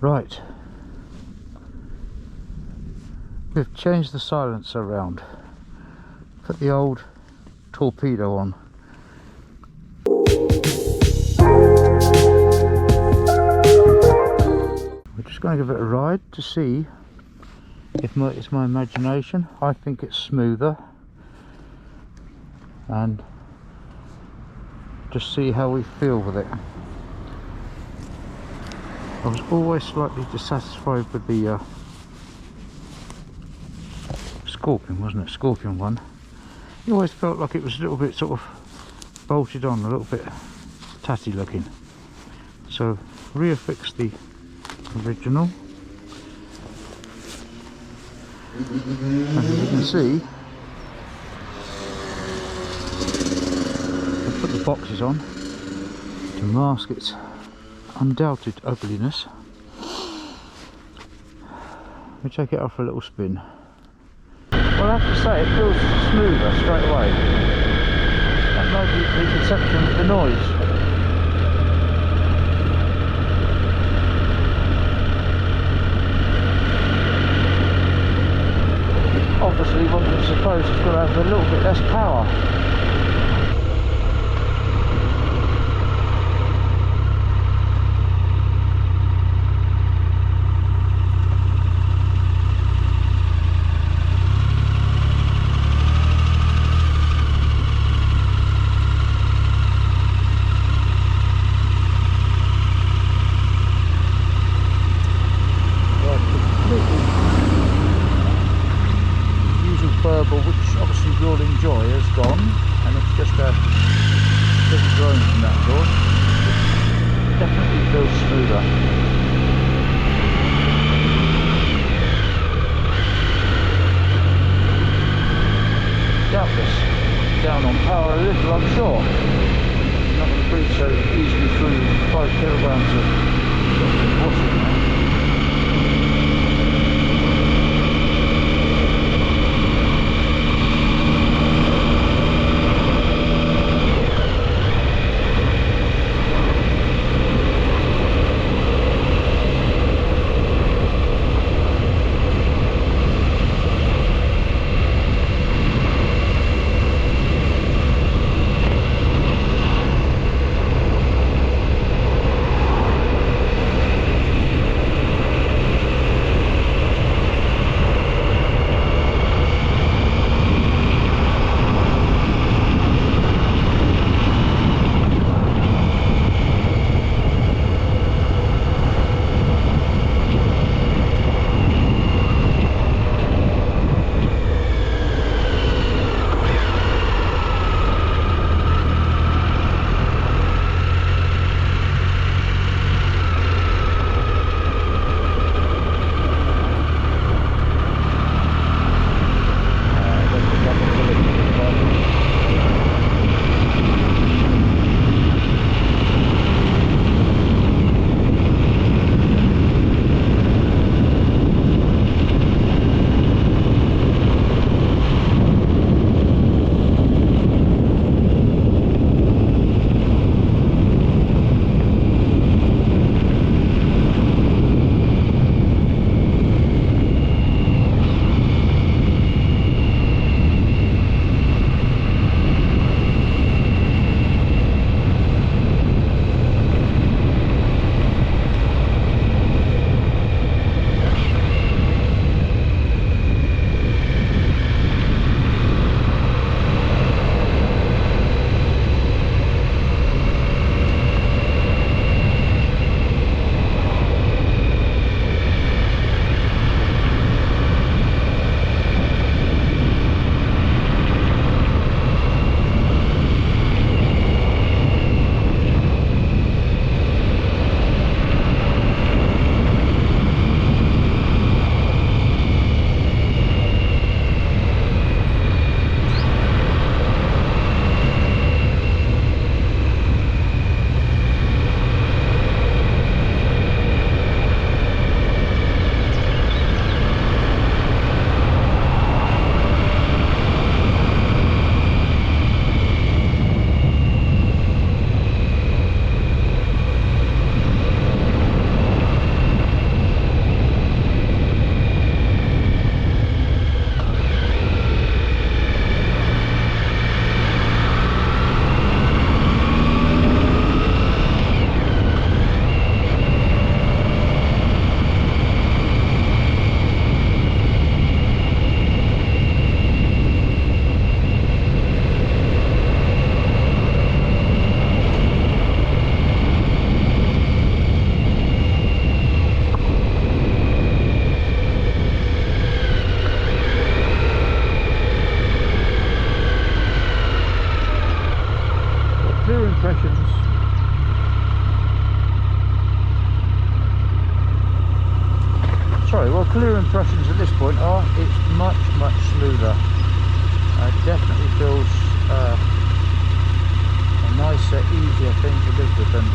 Right, we've changed the silencer around, put the old torpedo on. We're just going to give it a ride to see if it's my imagination. I think it's smoother, and just see how we feel with it. I was always slightly dissatisfied with the Scorpion, wasn't it? Scorpion one. You always felt like it was a little bit sort of bolted on, a little bit tatty looking. So reaffix the original. And as you can see, I put the boxes on to mask its undoubted ugliness. Let me take it off for a little spin. Well, I have to say, it feels smoother straight away. That might be the perception of the noise. Obviously, one can suppose it's going to have a little bit less power. Burble, which obviously you'll enjoy, has gone, and it's just a little drone from that source. It definitely feels smoother. Doubtless down on power a little, I'm sure. Not going to breathe so easily through 5 kilograms of washing now. sorry, well, clear impressions at this point are it's much smoother. Definitely feels a nicer, easier thing to live with than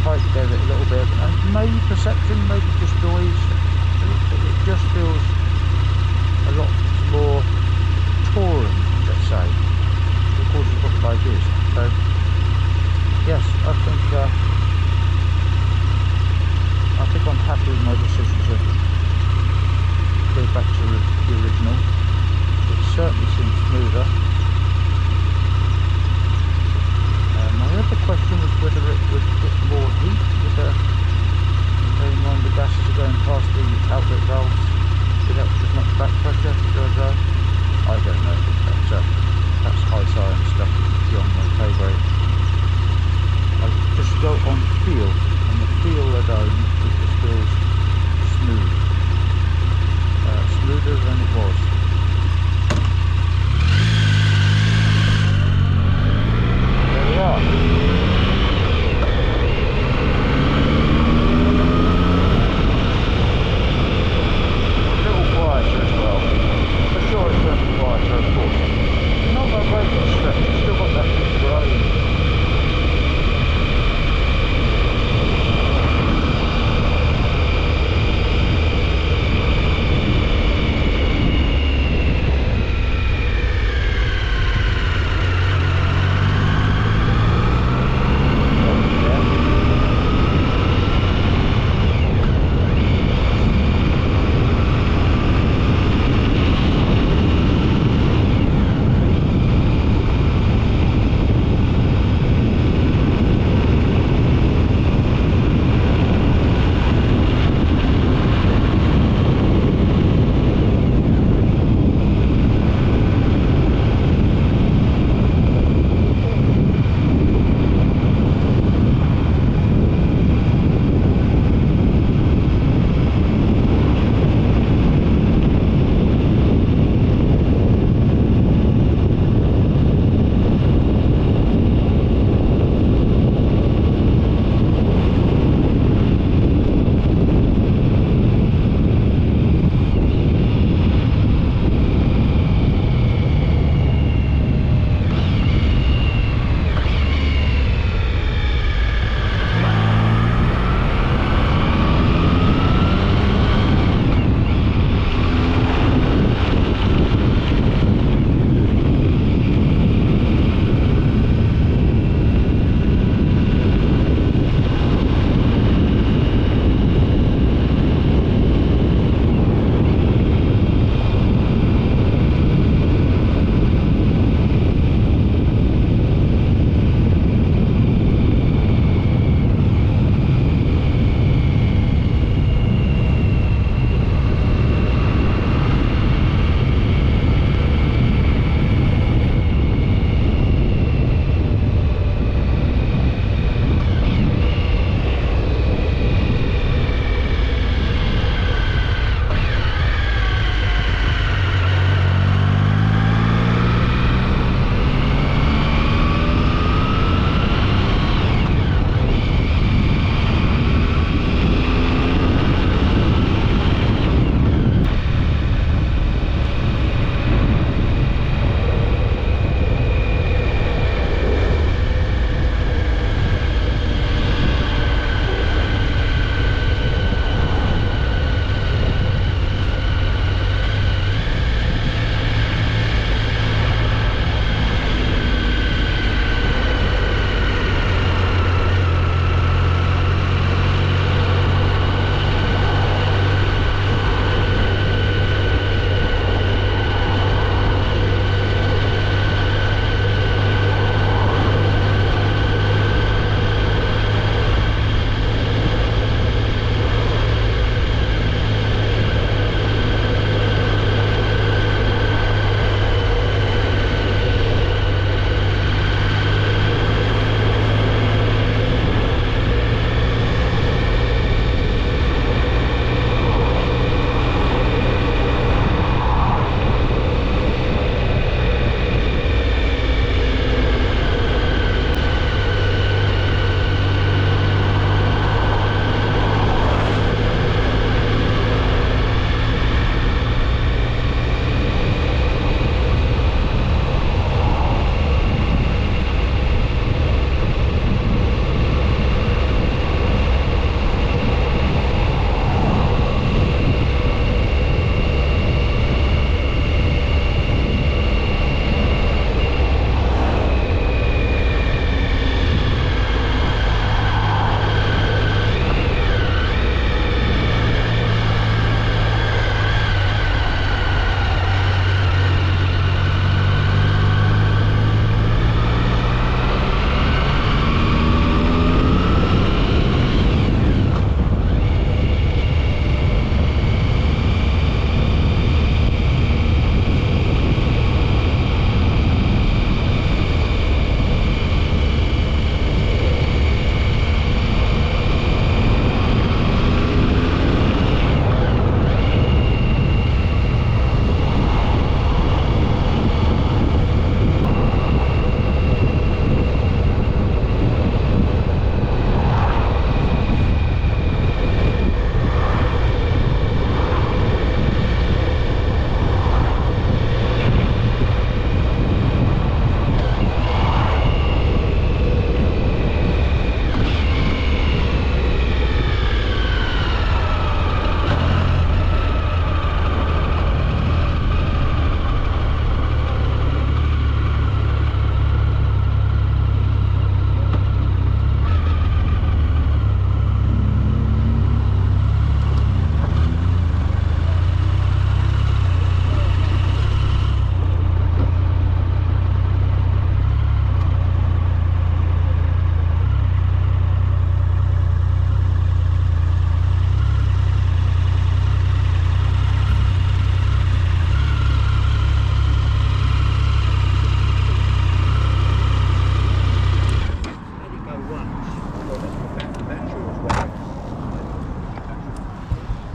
pipe gave it a little bit, and maybe perception, maybe just noise. It just feels a lot more touring, let's say, according to what the bike is. So yes, I think I'm happy with my decision to go back to the original. It certainly seems smoother. My other question was whether it would get more heat with bearing in mind the gases are going past the outlet valves without as much back pressure. I don't know. That's high science stuff beyond my pay grade. I just go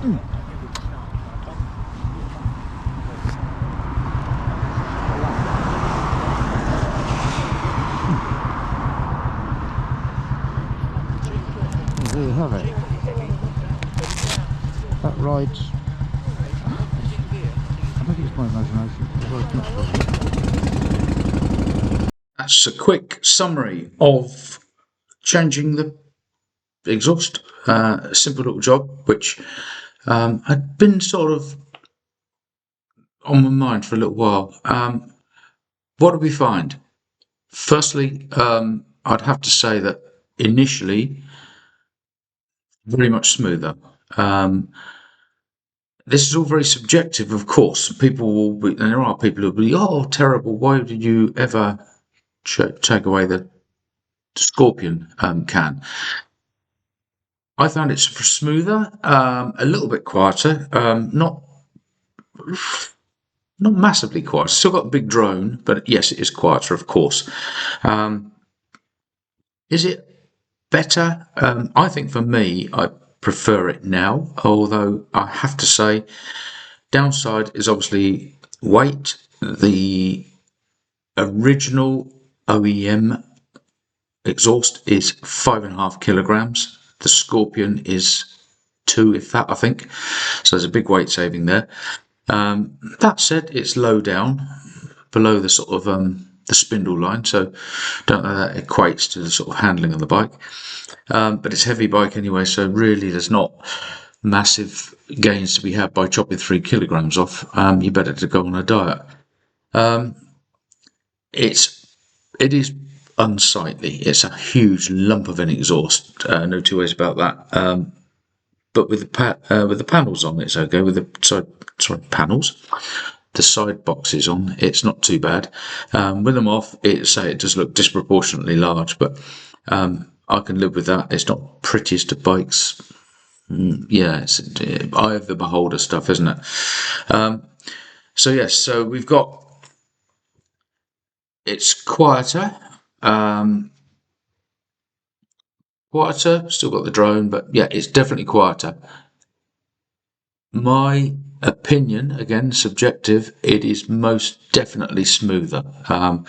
There you have it. That rides. I don't think it's my imagination. That's a quick summary of changing the exhaust. A simple little job, which had been sort of on my mind for a little while. What did we find? Firstly, I'd have to say that initially, very much smoother. This is all very subjective, of course. People will be, and there are people who will be, oh, terrible, why did you ever take away the Scorpion can? I found it smoother, a little bit quieter, not massively quiet. Still got a big drone, but yes, it is quieter, of course. Is it better? I think for me, I prefer it now, although I have to say, downside is obviously weight. The original OEM exhaust is 5.5 kilograms. The Scorpion is 2, if that, I think. So there's a big weight saving there. That said, it's low down, below the sort of the spindle line, so don't know that equates to the sort of handling of the bike. But it's a heavy bike anyway, so really there's not massive gains to be had by chopping 3 kilograms off. You better to go on a diet. It is unsightly. It's a huge lump of an exhaust. No two ways about that. But with the panels on, it's okay. With the panels, the side boxes on, it's not too bad. With them off, it does look disproportionately large, but I can live with that. It's not prettiest of bikes. Yeah, it's eye of the beholder stuff, isn't it? So yes, so we've got. It's quieter. Still got the drone, but yeah, it's definitely quieter. My opinion, again, subjective, it is most definitely smoother. And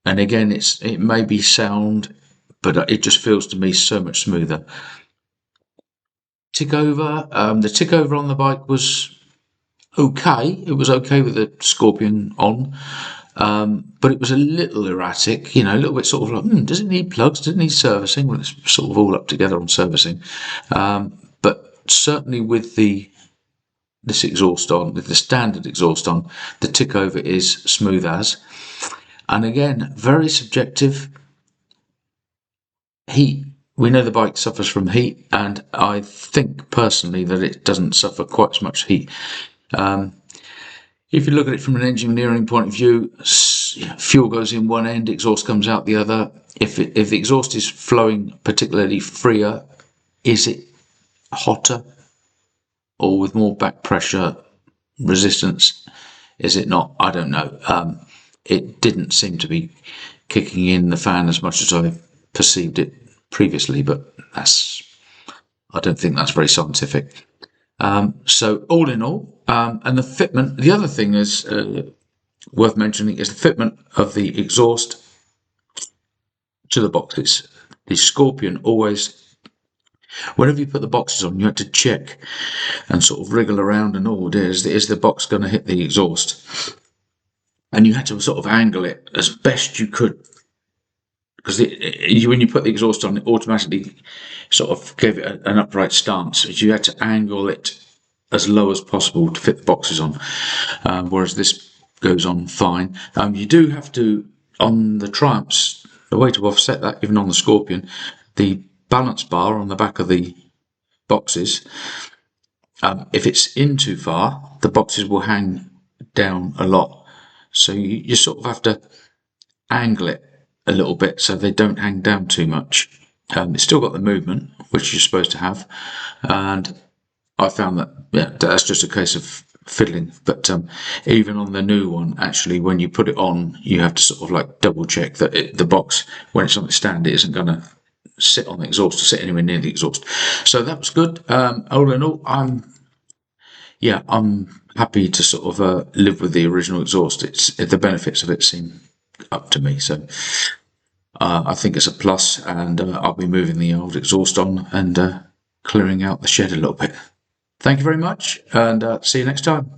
again, it may be sound, but it just feels to me so much smoother. Tick over, the tick over on the bike was okay. It was okay with the Scorpion on. But it was a little erratic, a little bit sort of like, does it need plugs? Does it need servicing? Well, it's sort of all up together on servicing. But certainly with this exhaust on, with the standard exhaust on, the tick over is smooth as. And again, very subjective. Heat. We know the bike suffers from heat, and I think personally that it doesn't suffer quite as much heat. If you look at it from an engineering point of view, fuel goes in one end, exhaust comes out the other. If the exhaust is flowing particularly freer, is it hotter or with more back pressure resistance? Is it not? I don't know. It didn't seem to be kicking in the fan as much as I perceived it previously, but I don't think that's very scientific. So all in all, and the fitment, the other thing is worth mentioning is the fitment of the exhaust to the boxes. The Scorpion always, whenever you put the boxes on, you had to check and sort of wriggle around and is the box going to hit the exhaust? And you had to sort of angle it as best you could, because when you put the exhaust on, it automatically sort of gave it an upright stance. You had to angle it as low as possible to fit the boxes on, whereas this goes on fine. You do have to, on the Triumphs, the way to offset that, even on the Scorpion, the balance bar on the back of the boxes, if it's in too far, the boxes will hang down a lot. So you sort of have to angle it a little bit so they don't hang down too much. It's still got the movement, which you're supposed to have, and I found that that's just a case of fiddling. But even on the new one, actually, when you put it on, you have to sort of like double check that the box, when it's on its stand, it isn't going to sit on the exhaust or sit anywhere near the exhaust. So that was good. All in all, I'm happy to sort of live with the original exhaust. The benefits of it seem up to me. So I think it's a plus, and I'll be moving the old exhaust on and clearing out the shed a little bit. Thank you very much, and see you next time.